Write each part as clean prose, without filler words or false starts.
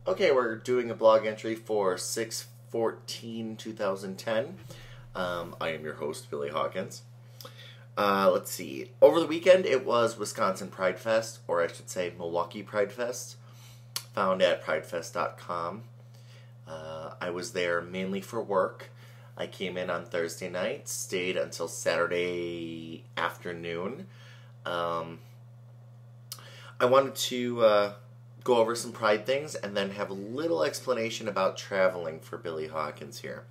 Okay, we're doing a blog entry for 6/14/2010. I am your host, Billie Hawkins. Let's see. Over the weekend, it was Wisconsin Pridefest, or I should say Milwaukee Pridefest, found at pridefest.com. I was there mainly for work. I came in on Thursday night, stayed until Saturday afternoon. I wanted to go over some Pride things and then have a little explanation about traveling for Billie Hawkins here.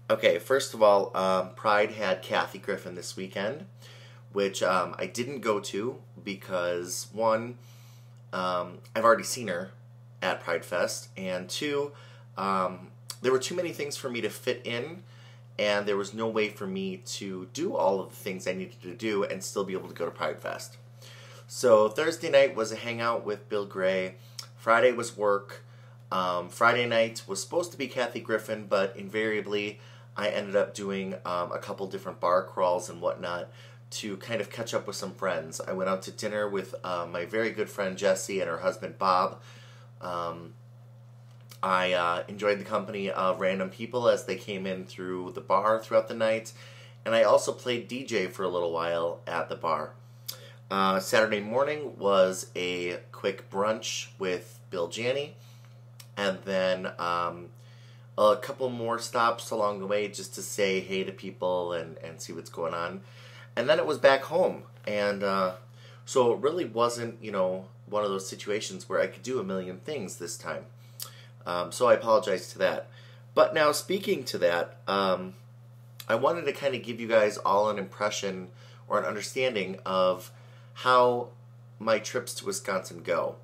Okay, first of all, Pride had Kathy Griffin this weekend, which I didn't go to because, one, I've already seen her at Pride Fest, and two, there were too many things for me to fit in, and there was no way for me to do all of the things I needed to do and still be able to go to Pride Fest. So Thursday night was a hangout with Bill Gray. Friday was work. Friday night was supposed to be Kathy Griffin, but invariably I ended up doing a couple different bar crawls and whatnot to kind of catch up with some friends. I went out to dinner with my very good friend Jessie and her husband Bob. I enjoyed the company of random people as they came in through the bar throughout the night, and I also played DJ for a little while at the bar. Saturday morning was a quick brunch with Bill Janney, and then a couple more stops along the way just to say hey to people and see what's going on. And then it was back home, and so it really wasn't, one of those situations where I could do a million things this time. So I apologize to that. But now, speaking to that, I wanted to kind of give you guys all an impression or an understanding of how my trips to Wisconsin go.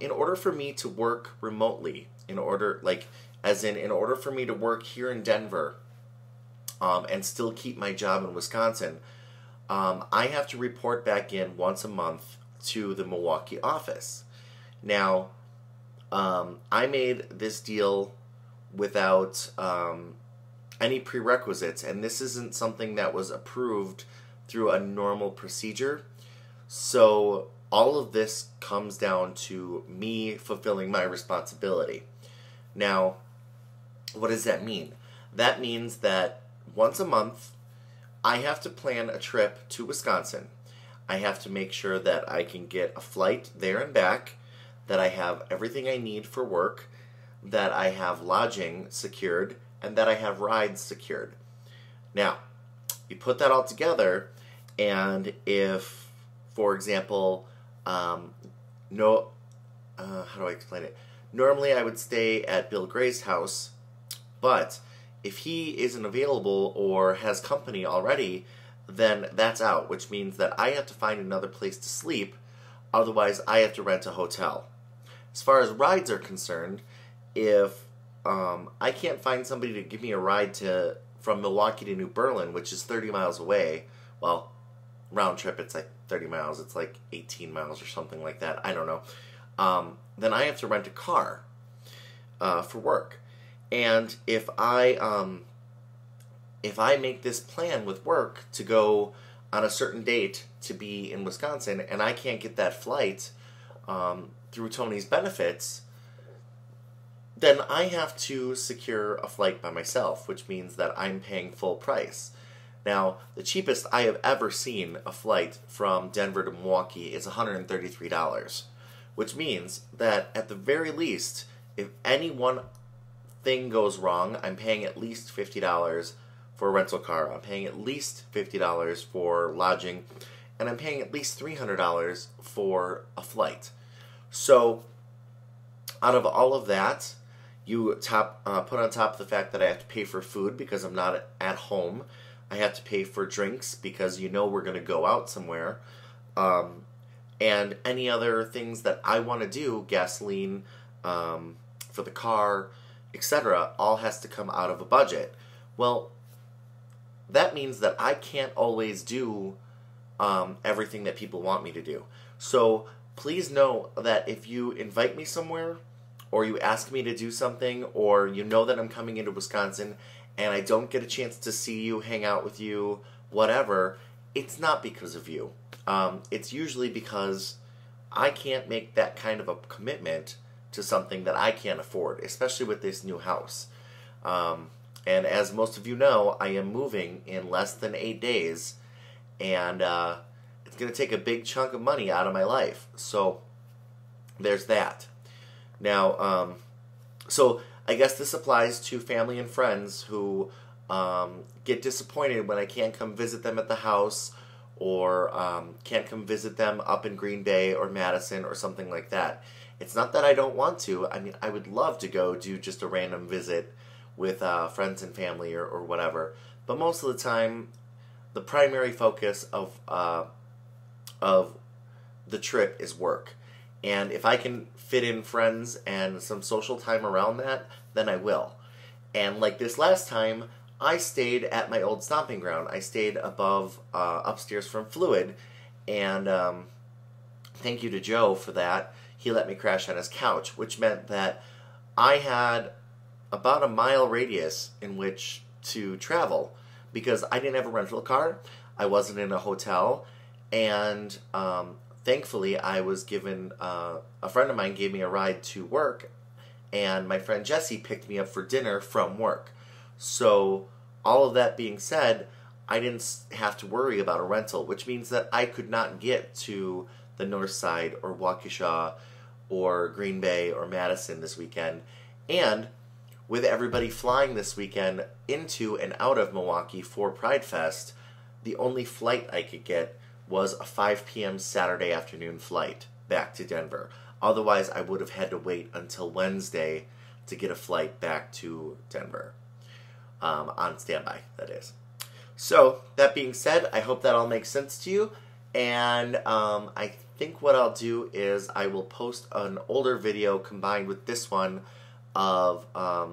In order for me to work remotely, in order for me to work here in Denver, and still keep my job in Wisconsin, I have to report back in once a month to the Milwaukee office. Now, I made this deal without any prerequisites, and this isn't something that was approved through a normal procedure. So all of this comes down to me fulfilling my responsibility. Now, what does that mean? That means that once a month, I have to plan a trip to Wisconsin. I have to make sure that I can get a flight there and back, that I have everything I need for work, that I have lodging secured, and that I have rides secured. Now, you put that all together, and if, for example, how do I explain it? Normally I would stay at Bill Gray's house, but if he isn't available or has company already, then that's out, which means that I have to find another place to sleep, otherwise I have to rent a hotel. As far as rides are concerned, if I can't find somebody to give me a ride from Milwaukee to New Berlin, which is 30 miles away, well, round trip it's like 30 miles, it's like 18 miles or something like that, I don't know, then I have to rent a car for work. And if I make this plan with work to go on a certain date to be in Wisconsin, and I can't get that flight through Tony's benefits, then I have to secure a flight by myself, which means that I'm paying full price. Now, the cheapest I have ever seen a flight from Denver to Milwaukee is $133, which means that at the very least, if any one thing goes wrong, I'm paying at least $50 for a rental car, I'm paying at least $50 for lodging, and I'm paying at least $300 for a flight. So, out of all of that, you put on top of the fact that I have to pay for food because I'm not at home. I have to pay for drinks because we're going to go out somewhere. And any other things that I want to do, gasoline for the car, etc., all has to come out of a budget. Well, that means that I can't always do everything that people want me to do. So please know that if you invite me somewhere, or you ask me to do something, or you know that I'm coming into Wisconsin and I don't get a chance to see you, hang out with you, whatever, it's not because of you. It's usually because I can't make that kind of a commitment to something that I can't afford, especially with this new house. And as most of you know, I am moving in less than 8 days, and it's going to take a big chunk of money out of my life. So there's that. Now, so I guess this applies to family and friends who get disappointed when I can't come visit them at the house, or can't come visit them up in Green Bay or Madison or something like that. It's not that I don't want to. I mean, I would love to go do just a random visit with friends and family or whatever. But most of the time, the primary focus of the trip is work. And if I can fit in friends and some social time around that, then I will. And like this last time, I stayed at my old stomping ground. I stayed above, upstairs from Fluid, and thank you to Joe for that. He let me crash on his couch, which meant that I had about a mile radius in which to travel, because I didn't have a rental car, I wasn't in a hotel, and thankfully I was given, a friend of mine gave me a ride to work, and my friend Jesse picked me up for dinner from work. So all of that being said, I didn't have to worry about a rental, which means that I could not get to the North Side or Waukesha or Green Bay or Madison this weekend. And with everybody flying this weekend into and out of Milwaukee for Pridefest, the only flight I could get was a 5 p.m. Saturday afternoon flight back to Denver. Otherwise, I would have had to wait until Wednesday to get a flight back to Denver. On standby, that is. So, that being said, I hope that all makes sense to you. And I think what I'll do is I will post an older video combined with this one of a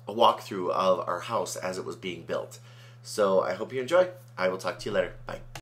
walkthrough of our house as it was being built. So I hope you enjoy. I will talk to you later. Bye.